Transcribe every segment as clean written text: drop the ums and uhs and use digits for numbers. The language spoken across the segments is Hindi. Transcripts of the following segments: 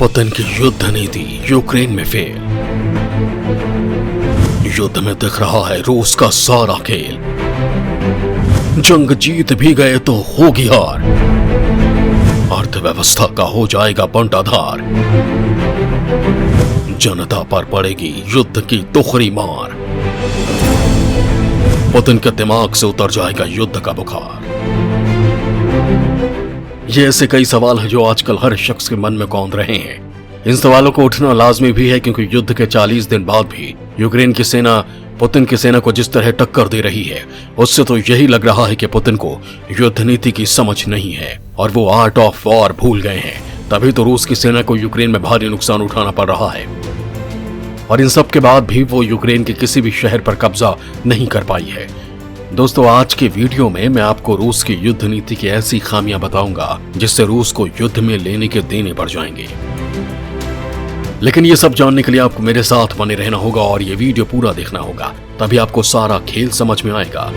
पुतिन की युद्ध नीति यूक्रेन में फेल। युद्ध में दिख रहा है रूस का सारा खेल। जंग जीत भी गए तो होगी हार। अर्थव्यवस्था का हो जाएगा बंटाधार। जनता पर पड़ेगी युद्ध की दोहरी मार। पुतिन के दिमाग से उतर जाएगा युद्ध का बुखार। ये ऐसे कई सवाल हैं जो आजकल हर शख्स के मन में कौंध रहे हैं। इन सवालों को उठना लाजमी भी है क्योंकि युद्ध के 40 दिन बाद भी यूक्रेन की सेना पुतिन की सेना को जिस तरह टक्कर दे रही है, उससे तो यही लग रहा है कि पुतिन को युद्ध नीति की समझ नहीं है और वो आर्ट ऑफ वॉर भूल गए हैं। तभी तो रूस की सेना को यूक्रेन में भारी नुकसान उठाना पड़ रहा है और इन सब के बाद भी वो यूक्रेन के किसी भी शहर पर कब्जा नहीं कर पाई है। दोस्तों, आज के वीडियो में मैं आपको रूस की युद्ध नीति की ऐसी खामियां बताऊंगा जिससे रूस को युद्ध में लेने के देने पड़ जाएंगे। लेकिन ये सब जानने के लिए आपको मेरे साथ बने रहना होगा और ये वीडियो पूरा देखना होगा, तभी आपको सारा खेल समझ में आएगा।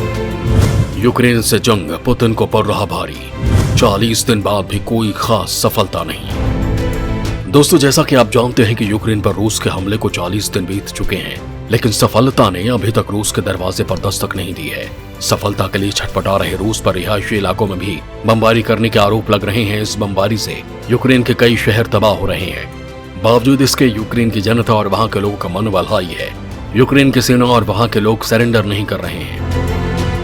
यूक्रेन से जंग पुतिन को पड़ रहा भारी। 40 दिन बाद भी कोई खास सफलता नहीं। दोस्तों, जैसा कि आप जानते हैं कि यूक्रेन पर रूस के हमले को 40 दिन बीत चुके हैं, लेकिन सफलता ने अभी तक रूस के दरवाजे पर दस्तक नहीं दी है। सफलता के लिए छटपटा रहे रूस पर रिहायशी इलाकों में भी बमबारी करने के आरोप लग रहे हैं। इस बमबारी से यूक्रेन के कई शहर तबाह हो रहे हैं। बावजूद इसके यूक्रेन की जनता और वहां के लोगों का मनोबल हाई है। यूक्रेन की सेना और वहां के लोग सरेंडर नहीं कर रहे हैं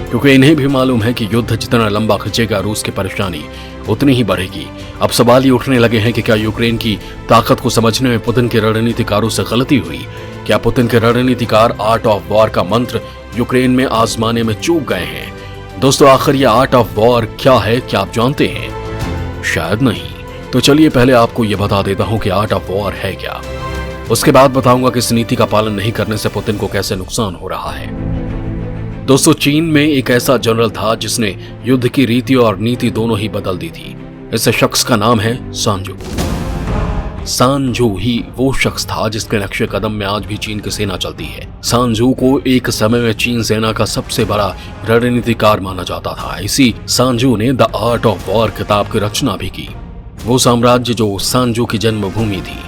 क्योंकि इन्हें भी मालूम है कि युद्ध जितना लंबा खिंचेगा रूस की परेशानी उतनी ही बढ़ेगी। अब सवाल ये उठने लगे हैं कि क्या यूक्रेन की ताकत को समझने में पुतिन के रणनीतिकारों से गलती हुई? क्या पुतिन के रणनीतिकार आर्ट ऑफ वॉर का मंत्र यूक्रेन में आजमाने में चूक गए हैं? दोस्तों, आखिर ये आर्ट ऑफ वॉर क्या है, क्या आप जानते हैं? शायद नहीं। तो चलिए पहले आपको ये बता देता हूं कि आर्ट ऑफ वॉर है क्या। उसके बाद बताऊंगा कि इस नीति का पालन नहीं करने से पुतिन को कैसे नुकसान हो रहा है। दोस्तों, चीन में एक ऐसा जनरल था जिसने युद्ध की रीति और नीति दोनों ही बदल दी थी। इस शख्स का नाम है सांजू। सांजू ही वो शख्स था जिसके नक्शे कदम में आज भी चीन की सेना चलती है। सांजू को एक समय में चीन सेना का सबसे बड़ा रणनीतिकार माना जाता था। इसी सांजू ने द आर्ट ऑफ वॉर किताब की रचना भी की। वो साम्राज्य जो सांजू की जन्मभूमि थी,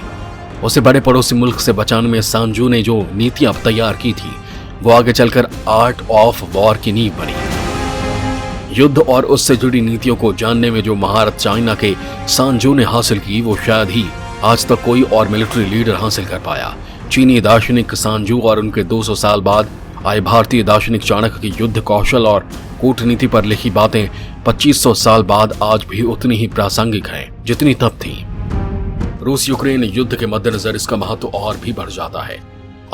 उसे बड़े पड़ोसी मुल्क से बचाने में सांजू ने जो नीतियां तैयार की थी, वो आगे चलकर आर्ट ऑफ वॉर की नींव बनी। युद्ध और उससे जुड़ी नीतियों को जानने में जो महारत चाइना के सांजू ने हासिल की, वो शायद ही आज तक कोई और मिलिट्री लीडर हासिल कर पाया। चीनी दार्शनिक सांजू और उनके 200 साल बाद आए भारतीय दार्शनिक चाणक्य की युद्ध कौशल और कूटनीति पर लिखी बातें 2500 साल बाद आज भी उतनी ही प्रासंगिक हैं जितनी तब थी। रूस यूक्रेन युद्ध के मद्देनजर इसका महत्व और भी बढ़ जाता है।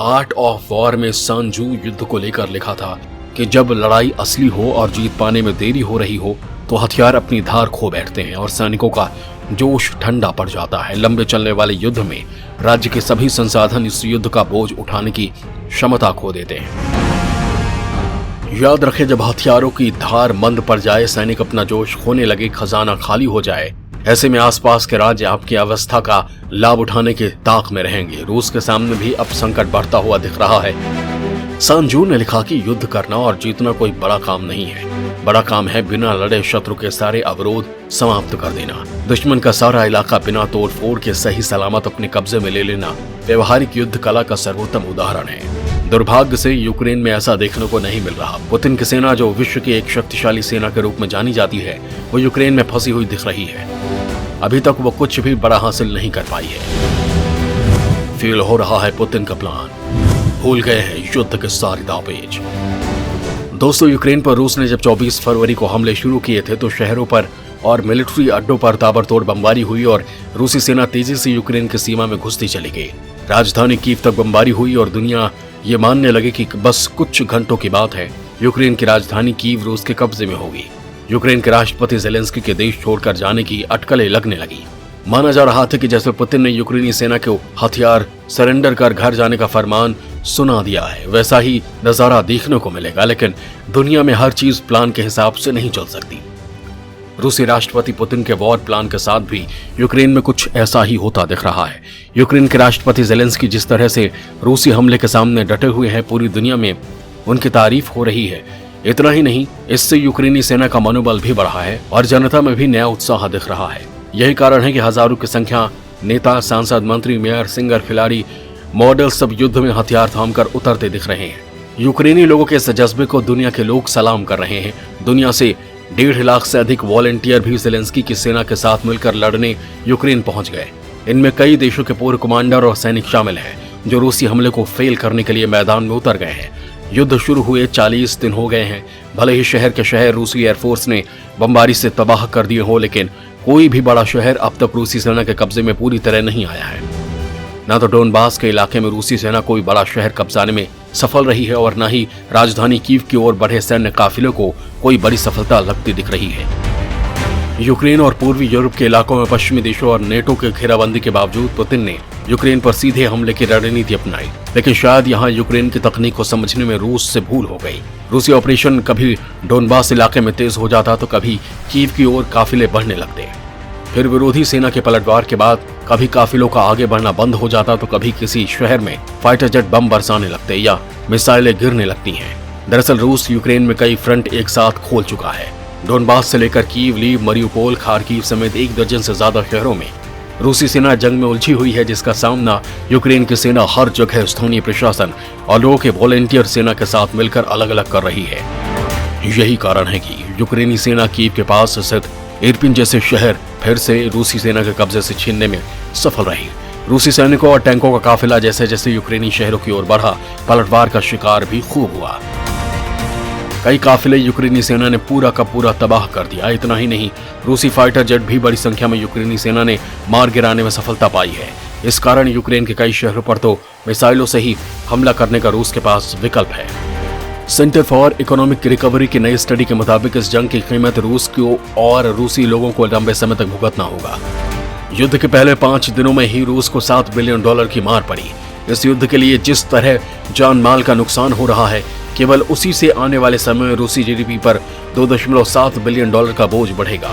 आर्ट ऑफ वॉर में सांजू युद्ध को लेकर लिखा था कि जब लड़ाई असली हो और जीत पाने में देरी हो रही हो तो हथियार अपनी धार खो बैठते हैं और सैनिकों का जोश ठंडा पड़ जाता है। लंबे चलने वाले युद्ध में राज्य के सभी संसाधन इस युद्ध का बोझ उठाने की क्षमता खो देते हैं। याद रखें, जब हथियारों की धार मंद पड़ जाए, सैनिक अपना जोश खोने लगे, खजाना खाली हो जाए, ऐसे में आसपास के राज्य आपकी अवस्था का लाभ उठाने के ताक में रहेंगे। रूस के सामने भी अब संकट बढ़ता हुआ दिख रहा है। सांजू ने लिखा कि युद्ध करना और जीतना कोई बड़ा काम नहीं है। बड़ा काम है बिना लड़े शत्रु के सारे अवरोध समाप्त कर देना। दुश्मन का सारा इलाका बिना तोड़ फोड़ के सही सलामत अपने कब्जे में ले लेना व्यवहारिक युद्ध कला का सर्वोत्तम उदाहरण है। दुर्भाग्य से यूक्रेन में ऐसा देखने को नहीं मिल रहा। पुतिन की सेना, जो विश्व की एक शक्तिशाली सेना के रूप में जानी जाती है, वो यूक्रेन में फंसी हुई दिख रही है। अभी तक वो कुछ भी बड़ा हासिल नहीं कर पाई है। फेल हो रहा है पुतिन का प्लान। भूल गए हैं युद्ध के सारे दावेज। दोस्तों, यूक्रेन पर रूस ने जब 24 फरवरी को हमले शुरू किए थे तो शहरों पर और मिलिट्री अड्डों पर ताबड़तोड़ बमबारी हुई और रूसी सेना तेजी से यूक्रेन की सीमा में घुसती चली गई। राजधानी कीव तक बमबारी हुई और दुनिया ये मानने लगी कि बस कुछ घंटों की बात है, यूक्रेन की राजधानी कीव रूस के कब्जे में होगी। यूक्रेन के राष्ट्रपति ज़ेलेंस्की के देश छोड़कर जाने की अटकलें लगने लगी। माना जा रहा था कि जैसे पुतिन ने यूक्रेनी सेना को हथियार सरेंडर कर घर जाने का फरमान सुना दिया है, वैसा ही नजारा देखने को मिलेगा। लेकिन दुनिया में हर चीज प्लान के हिसाब से नहीं चल सकती। रूसी राष्ट्रपति पुतिन के वॉर प्लान के साथ भी यूक्रेन में कुछ ऐसा ही होता दिख रहा है। यूक्रेन के राष्ट्रपति ज़ेलेंस्की जिस तरह से रूसी हमले के सामने डटे हुए हैं, पूरी दुनिया में उनकी तारीफ हो रही है। इतना ही नहीं, इससे यूक्रेनी सेना का मनोबल भी बढ़ा है और जनता में भी नया उत्साह दिख रहा है। यही कारण है कि हजारों की संख्या नेता, सांसद, मंत्री, मेयर, सिंगर, खिलाड़ी, मॉडल सब युद्ध में हथियार थामकर उतरते दिख रहे हैं। यूक्रेनी लोगों के इस जज्बे को दुनिया के लोग सलाम कर रहे हैं। दुनिया से 1.5 लाख से अधिक वॉलंटियर भी ज़ेलेंस्की की सेना के साथ मिलकर लड़ने यूक्रेन पहुंच गए। इनमें कई देशों के पूर्व कमांडर और सैनिक शामिल हैं जो रूसी हमले को फेल करने के लिए मैदान में उतर गए हैं। युद्ध शुरू हुए 40 दिन हो गए हैं। भले ही शहर के शहर रूसी एयरफोर्स ने बमबारी से तबाह कर दिए हो, लेकिन कोई भी बड़ा शहर अब तक रूसी सेना के कब्जे में पूरी तरह नहीं आया है। न तो डोनबास के इलाके में रूसी सेना कोई बड़ा शहर कब्जाने में सफल रही है और न ही राजधानी कीव की ओर बढ़े सैन्य काफिले को कोई बड़ी सफलता लगती दिख रही है। यूक्रेन और पूर्वी यूरोप के इलाकों में पश्चिमी देशों और नेटो के घेराबंदी के बावजूद पुतिन ने यूक्रेन पर सीधे हमले की रणनीति अपनाई, लेकिन शायद यहाँ यूक्रेन की तकनीक को समझने में रूस से भूल हो गई। रूसी ऑपरेशन कभी डोनबास इलाके में तेज हो जाता तो कभी कीव की ओर काफिले बढ़ने लगते। फिर विरोधी सेना के पलटवार के बाद कभी काफिलों का आगे बढ़ना बंद हो जाता तो कभी किसी शहर में फाइटर जेट बम बरसाने लगते या मिसाइलें गिरने लगती हैं। दरअसल रूस यूक्रेन में कई फ्रंट एक साथ खोल चुका है। डोनबास से लेकर कीव, लीव, मरियुपोल, खारकीव समेत 1 दर्जन से ज्यादा शहरों में रूसी सेना जंग में उलझी हुई है, जिसका सामना यूक्रेन की सेना हर जगह स्थानीय प्रशासन और लोगों के वॉलंटियर सेना के साथ मिलकर अलग अलग कर रही है। यही कारण है कि यूक्रेनी सेना कीव के पास स्थित इरपिन जैसे शहर फिर से रूसी सेना के कब्जे से छीनने में सफल रही। रूसी सैनिकों और टैंकों का काफिला जैसे जैसे यूक्रेनी शहरों की ओर बढ़ा, पलटवार का शिकार भी खूब हुआ। कई काफिले यूक्रेनी सेना ने पूरा का पूरा तबाह कर दिया। इतना ही नहीं, रूसी फाइटर जेट भी बड़ी संख्या में यूक्रेनी सेना ने मार गिराने में सफलता पाई है। इस कारण यूक्रेन के कई शहरों पर तो मिसाइलों से ही हमला करने का रूस के पास विकल्प है। सेंटर फॉर इकोनॉमिक रिकवरी की नई स्टडी के मुताबिक इस जंग की कीमत रूस को और रूसी लोगों को लंबे समय तक भुगतना होगा। युद्ध के पहले 5 दिनों में ही रूस को $7 बिलियन की मार पड़ी। इस युद्ध के लिए जिस तरह जान माल का नुकसान हो रहा है, केवल उसी से आने वाले समय में रूसी जीडीपी पर $2.7 बिलियन का बोझ बढ़ेगा।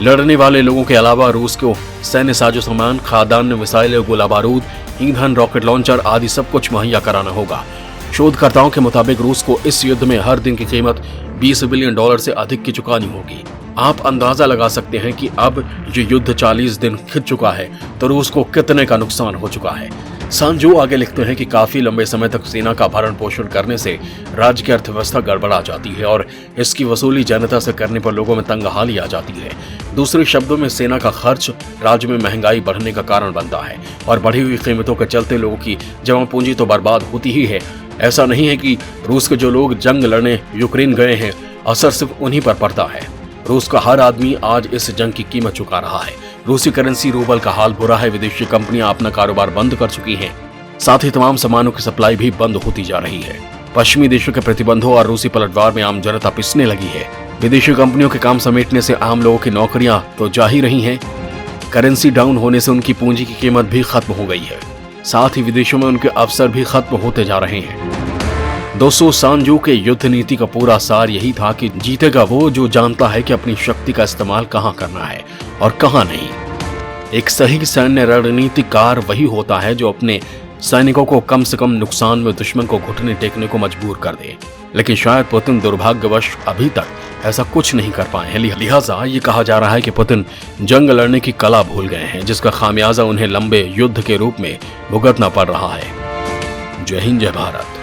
लड़ने वाले लोगों के अलावा रूस को सैन्य साजो सामान, खाद्यान्न, मिसाइलें, गोला बारूद, ईंधन, रॉकेट लॉन्चर आदि सब कुछ मुहैया कराना होगा। शोधकर्ताओं के मुताबिक रूस को इस युद्ध में हर दिन की कीमत $20 बिलियन से अधिक की चुकानी होगी। आप अंदाजा लगा सकते हैं कि अब ये युद्ध 40 दिन खिंच चुका है तो रूस को कितने का नुकसान हो चुका है। सांजो आगे लिखते हैं कि काफी लंबे समय तक सेना का भरण पोषण करने से राज्य की अर्थव्यवस्था गड़बड़ा जाती है और इसकी वसूली जनता से करने पर लोगों में तंगहाली आ जाती है। दूसरे शब्दों में सेना का खर्च राज्य में महंगाई बढ़ने का कारण बनता है और बढ़ी हुई कीमतों के चलते लोगों की जमा पूंजी तो बर्बाद होती ही है। ऐसा नहीं है कि रूस के जो लोग जंग लड़ने यूक्रेन गए हैं, असर सिर्फ उन्हीं पर पड़ता है। रूस का हर आदमी आज इस जंग की कीमत चुका रहा है। रूसी करेंसी रूबल का हाल बुरा है। विदेशी कंपनियां अपना कारोबार बंद कर चुकी हैं। साथ ही तमाम सामानों की सप्लाई भी बंद होती जा रही है। पश्चिमी देशों के प्रतिबंधों और रूसी पलटवार में आम जनता पिसने लगी है। विदेशी कंपनियों के काम समेटने से आम लोगों की नौकरियां तो जा ही रही हैं। करेंसी डाउन होने से उनकी पूंजी की कीमत भी खत्म हो गई है। साथ ही विदेशों में उनके अवसर भी खत्म होते जा रहे हैं। दोस्तों, सांजो के युद्ध नीति का पूरा सार यही था कि जीतेगा वो जो जानता है कि अपनी शक्ति का इस्तेमाल कहां करना है और कहां नहीं। एक सही सैन्य रणनीतिकार वही होता है जो अपने सैनिकों को कम से कम नुकसान में दुश्मन को घुटने टेकने को मजबूर कर दे। लेकिन शायद पुतिन दुर्भाग्यवश अभी तक ऐसा कुछ नहीं कर पाए हैं। लिहाजा ये कहा जा रहा है कि पुतिन जंग लड़ने की कला भूल गए हैं, जिसका खामियाजा उन्हें लंबे युद्ध के रूप में भुगतना पड़ रहा है। जय हिंद, जय भारत।